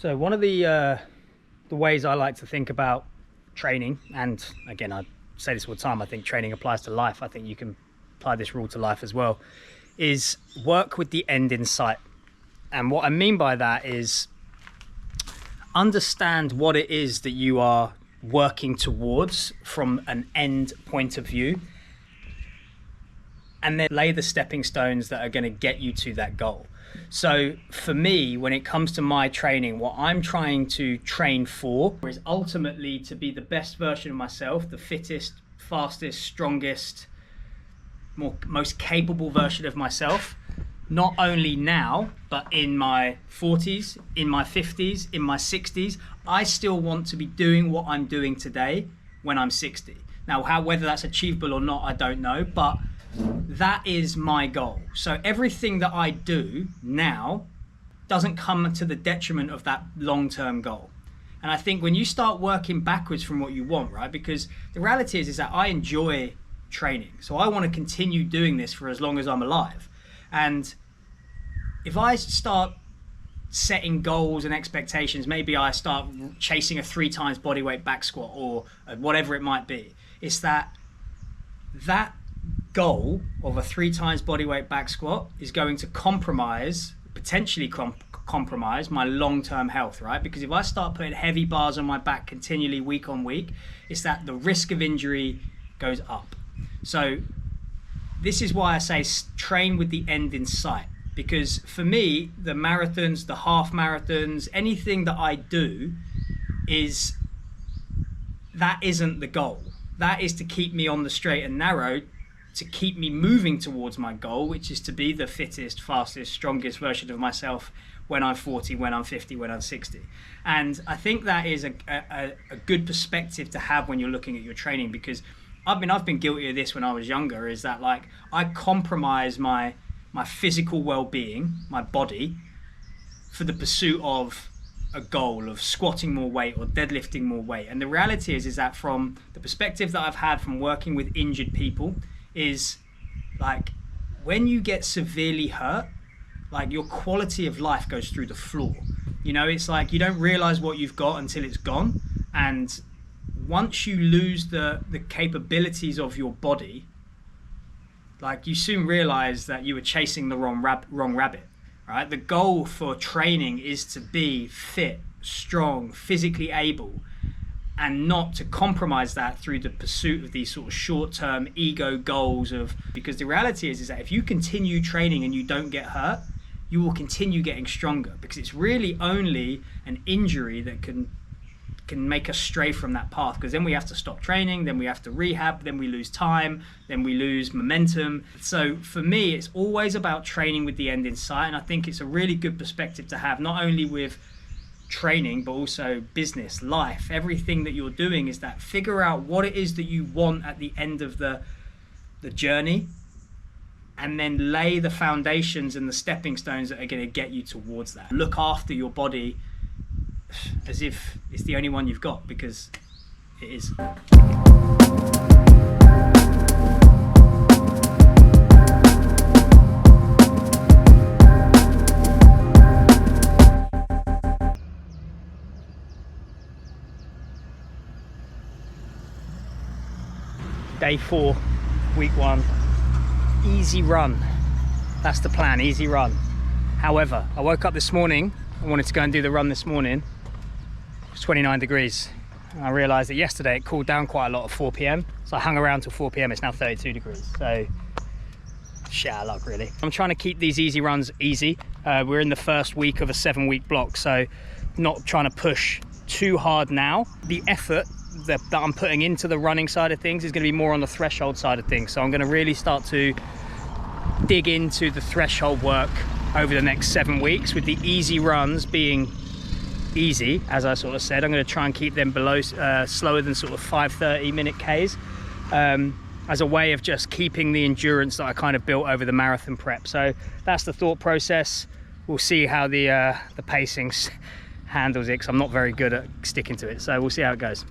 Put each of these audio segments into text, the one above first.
So one of the ways I like to think about training, and again, I say this all the time, I think training applies to life. I think you can apply this rule to life as well, is work with the end in sight. And what I mean by that is understand what it is that you are working towards from an end point of view, and then lay the stepping stones that are going to get you to that goal. So for me, when it comes to my training, what I'm trying to train for is ultimately to be the best version of myself, the fittest, fastest, strongest, most capable version of myself, not only now, but in my 40s, in my 50s, in my 60s. I still want to be doing what I'm doing today when I'm 60. Now, whether that's achievable or not, I don't know, but that is my goal. So everything that I do now doesn't come to the detriment of that long-term goal. And I think when you start working backwards from what you want, right? Because the reality is that I enjoy training. So I want to continue doing this for as long as I'm alive. And if I start setting goals and expectations, maybe I start chasing a 3 times bodyweight back squat or whatever it might be, it's that goal of a 3 times bodyweight back squat is going to potentially compromise my long-term health, right? Because if I start putting heavy bars on my back continually week on week, it's that the risk of injury goes up. So this is why I say train with the end in sight, because for me, the marathons, the half marathons, anything that I do that isn't the goal. That is to keep me on the straight and narrow, to keep me moving towards my goal, which is to be the fittest, fastest, strongest version of myself when I'm 40, when I'm 50, when I'm 60. And I think that is a good perspective to have when you're looking at your training, because I've been guilty of this when I was younger, is that like I compromise my physical well-being, my body, for the pursuit of a goal of squatting more weight or deadlifting more weight. And the reality is that from the perspective that I've had from working with injured people, is like when you get severely hurt, like your quality of life goes through the floor. You know, it's like you don't realize what you've got until it's gone. And once you lose the capabilities of your body, like you soon realize that you were chasing the wrong rabbit, right? The goal for training is to be fit, strong, physically able, and not to compromise that through the pursuit of these sort of short-term ego goals because the reality is that if you continue training and you don't get hurt, you will continue getting stronger, because it's really only an injury that can make us stray from that path, because then we have to stop training, then we have to rehab, then we lose time, then we lose momentum. So for me, it's always about training with the end in sight, and I think it's a really good perspective to have, not only with training but also business, life, everything that you're doing, is that figure out what it is that you want at the end of the journey, and then lay the foundations and the stepping stones that are going to get you towards that. Look after your body as if it's the only one you've got, because it is. Day 4, week 1, easy run. That's the plan, easy run. However, I woke up this morning, I wanted to go and do the run this morning. It was 29 degrees. And I realized that yesterday it cooled down quite a lot at 4 p.m. So I hung around till 4 p.m. It's now 32 degrees. So shit out of luck, really. I'm trying to keep these easy runs easy. We're in the first week of a 7-week block, so not trying to push too hard now. The effort that I'm putting into the running side of things is going to be more on the threshold side of things. So I'm going to really start to dig into the threshold work over the next 7 weeks, with the easy runs being easy, as I sort of said. I'm going to try and keep them below slower than sort of 5:30 minute Ks, as a way of just keeping the endurance that I kind of built over the marathon prep. So that's the thought process. We'll see how the pacing handles it, because I'm not very good at sticking to it. So we'll see how it goes.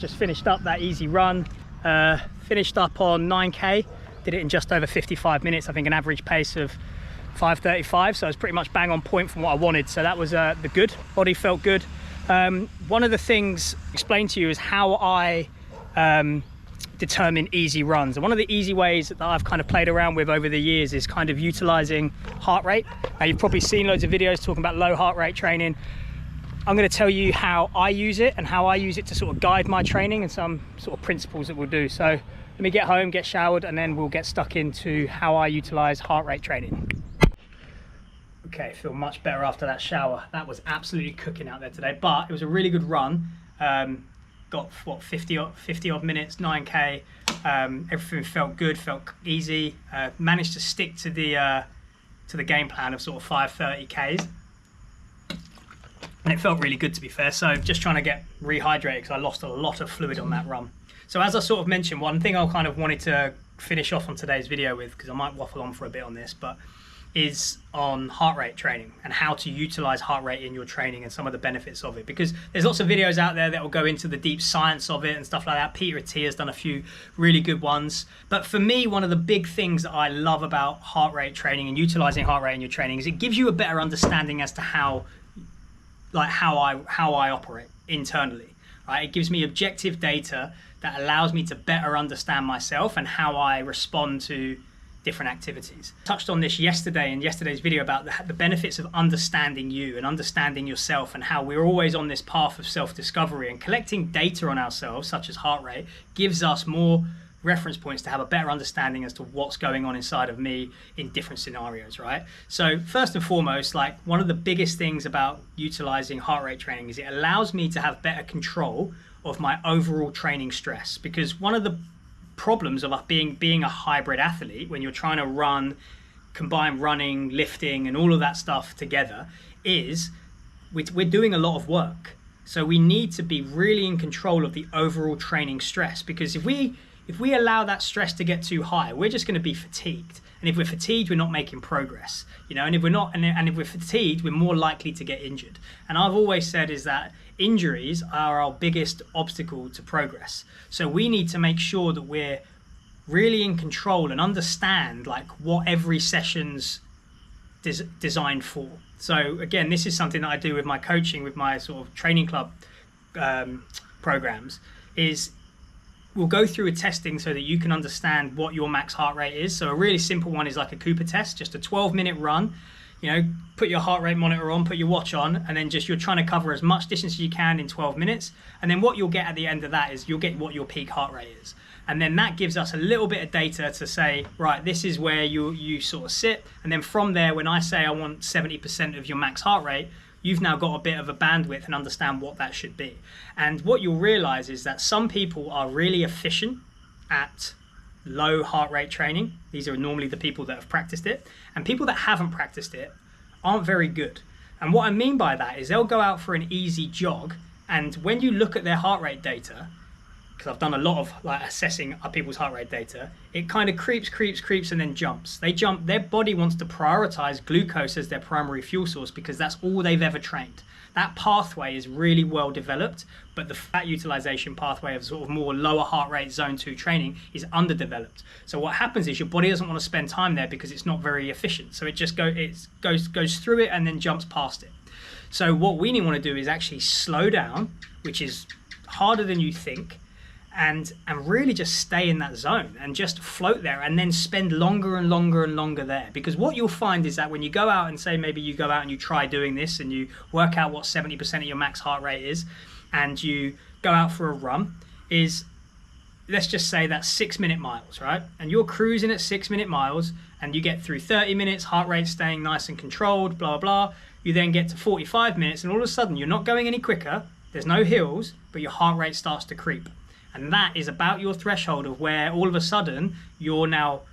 just finished up that easy run. Finished up on 9k, did it in just over 55 minutes. I think an average pace of 5:35, so it was pretty much bang on point from what I wanted. So that was the good. Body felt good. One of the things explained to you is how I determine easy runs. And one of the easy ways that I've kind of played around with over the years is kind of utilizing heart rate. Now, you've probably seen loads of videos talking about low heart rate training. I'm going to tell you how I use it and how I use it to sort of guide my training and some sort of principles that we'll do. So let me get home, get showered, and then we'll get stuck into how I utilize heart rate training. Okay, feel much better after that shower. That was absolutely cooking out there today, but it was a really good run. Got what, 50 odd minutes, 9k. Everything felt good, felt easy. Managed to stick to the game plan of sort of 5:30 Ks. And it felt really good, to be fair. So just trying to get rehydrated because I lost a lot of fluid on that run. So as I sort of mentioned, one thing I kind of wanted to finish off on today's video with, because I might waffle on for a bit on this, but is on heart rate training and how to utilize heart rate in your training and some of the benefits of it. Because there's lots of videos out there that will go into the deep science of it and stuff like that. Peter T has done a few really good ones. But for me, one of the big things that I love about heart rate training and utilizing heart rate in your training is it gives you a better understanding as to how I operate internally, right? It gives me objective data that allows me to better understand myself and how I respond to different activities. Touched on this yesterday in yesterday's video about the benefits of understanding you and understanding yourself, and how we're always on this path of self-discovery, and collecting data on ourselves, such as heart rate, gives us more reference points to have a better understanding as to what's going on inside of me in different scenarios, right? So first and foremost, like, one of the biggest things about utilizing heart rate training is it allows me to have better control of my overall training stress. Because one of the problems of being a hybrid athlete, when you're trying to combine running, lifting, and all of that stuff together, is we're doing a lot of work. So we need to be really in control of the overall training stress, because if we allow that stress to get too high, we're just going to be fatigued. And if we're fatigued, we're not making progress, you know. And if we're not, and if we're fatigued, we're more likely to get injured. And I've always said is that injuries are our biggest obstacle to progress. So we need to make sure that we're really in control and understand like what every session's designed for. So again, this is something that I do with my coaching, with my sort of training club programs, is we'll go through a testing so that you can understand what your max heart rate is. So a really simple one is like a Cooper test, just a 12-minute run. You know, put your heart rate monitor on, put your watch on, and then just you're trying to cover as much distance as you can in 12 minutes. And then what you'll get at the end of that is you'll get what your peak heart rate is. And then that gives us a little bit of data to say, right, this is where you sort of sit. And then from there, when I say I want 70% of your max heart rate, you've now got a bit of a bandwidth and understand what that should be. And what you'll realize is that some people are really efficient at low heart rate training. These are normally the people that have practiced it. And people that haven't practiced it aren't very good. And what I mean by that is they'll go out for an easy jog, and when you look at their heart rate data, because I've done a lot of like assessing people's heart rate data, it kind of creeps and then jumps. They jump. Their body wants to prioritize glucose as their primary fuel source because that's all they've ever trained. That pathway is really well developed, but the fat utilization pathway of sort of more lower heart rate zone 2 training is underdeveloped. So what happens is your body doesn't want to spend time there because it's not very efficient. So it just goes through it and then jumps past it. So what we want to do is actually slow down, which is harder than you think, and really just stay in that zone and just float there, and then spend longer and longer there. Because what you'll find is that when you go out and say, maybe you go out and you try doing this and you work out what 70% of your max heart rate is, and you go out for a run, is, let's just say that's 6-minute miles, right? And you're cruising at 6-minute miles, and you get through 30 minutes, heart rate staying nice and controlled, blah, blah. You then get to 45 minutes, and all of a sudden you're not going any quicker, there's no hills, but your heart rate starts to creep. And that is about your threshold of where all of a sudden you're now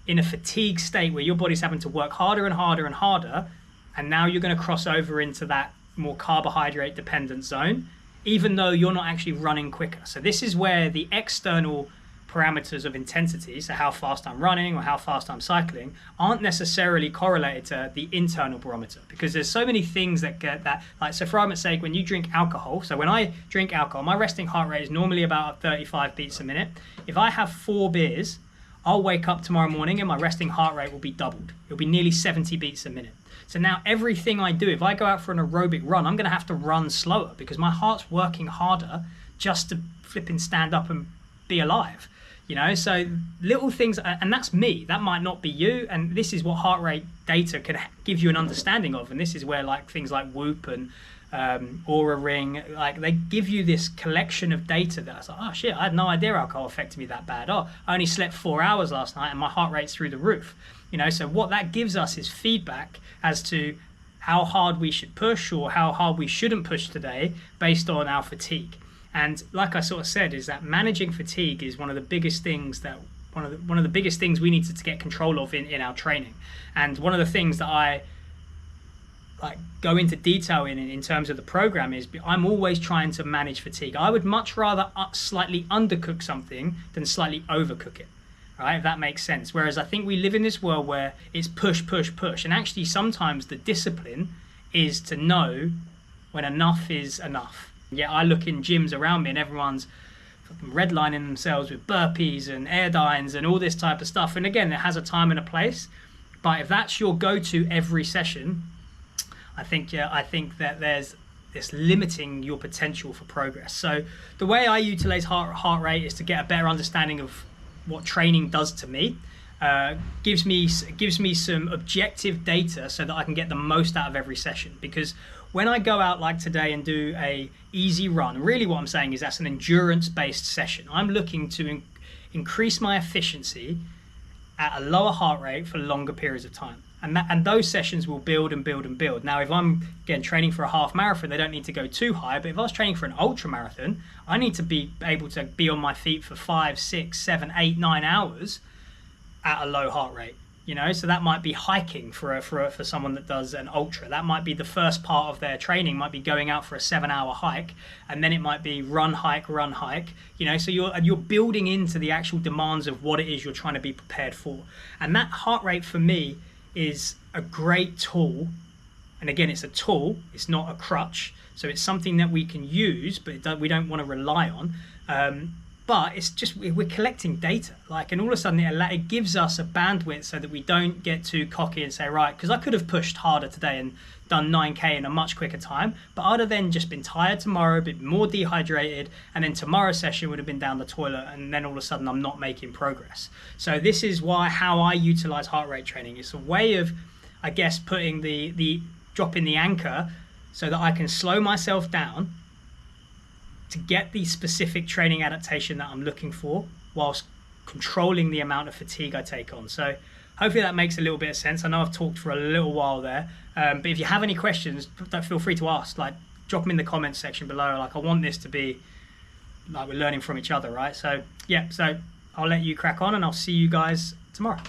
in a fatigue state where your body's having to work harder and harder and harder. And now you're going to cross over into that more carbohydrate dependent zone, even though you're not actually running quicker. So this is where the external parameters of intensity, so how fast I'm running or how fast I'm cycling, aren't necessarily correlated to the internal barometer, because there's so many things that get that, like, so for argument's sake, when you drink alcohol, so when I drink alcohol, my resting heart rate is normally about 35 beats a minute. If I have 4 beers, I'll wake up tomorrow morning and my resting heart rate will be doubled. It'll be nearly 70 beats a minute. So now everything I do, if I go out for an aerobic run, I'm going to have to run slower because my heart's working harder just to flipping stand up and be alive. You know, so little things, and that's me, that might not be you, and this is what heart rate data can give you an understanding of, and this is where like things like Whoop and Aura Ring, like they give you this collection of data that's like, oh shit, I had no idea alcohol affected me that bad. Oh, I only slept 4 hours last night and my heart rate's through the roof. You know, so what that gives us is feedback as to how hard we should push or how hard we shouldn't push today based on our fatigue. And like I sort of said, is that managing fatigue is one of the biggest things that one of the biggest things we need to get control of in our training. And one of the things that I like go into detail in terms of the program is I'm always trying to manage fatigue. I would much rather slightly undercook something than slightly overcook it, right? If that makes sense. Whereas I think we live in this world where it's push, push, push. And actually sometimes the discipline is to know when enough is enough. Yeah, I look in gyms around me and everyone's redlining themselves with burpees and air dines and all this type of stuff. And again, it has a time and a place. But if that's your go-to every session, I think that there's this limiting your potential for progress. So the way I utilize heart rate is to get a better understanding of what training does to me. Gives me some objective data so that I can get the most out of every session. Because when I go out like today and do a easy run, really what I'm saying is that's an endurance-based session. I'm looking to increase my efficiency at a lower heart rate for longer periods of time. And those sessions will build and build and build. Now, if I'm, again, training for a half marathon, they don't need to go too high. But if I was training for an ultra marathon, I need to be able to be on my feet for 5, 6, 7, 8, 9 hours at a low heart rate. You know, so that might be hiking for someone that does an ultra. That might be the first part of their training, might be going out for a 7-hour hike, and then it might be run, hike. You know, so you're building into the actual demands of what it is you're trying to be prepared for. And that heart rate for me is a great tool. And again, it's a tool, it's not a crutch. So it's something that we can use, but we don't want to rely on. But it's just, we're collecting data, like, and all of a sudden it gives us a bandwidth so that we don't get too cocky and say, right, because I could have pushed harder today and done 9K in a much quicker time, but I'd have then just been tired tomorrow, a bit more dehydrated, and then tomorrow's session would have been down the toilet, and then all of a sudden I'm not making progress. So this is how I utilize heart rate training. It's a way of, I guess, putting dropping the anchor so that I can slow myself down to get the specific training adaptation that I'm looking for whilst controlling the amount of fatigue I take on. So hopefully that makes a little bit of sense. I know I've talked for a little while there, but if you have any questions, don't feel free to ask. Like, drop them in the comments section below. Like, I want this to be like we're learning from each other, right? So yeah, so I'll let you crack on and I'll see you guys tomorrow.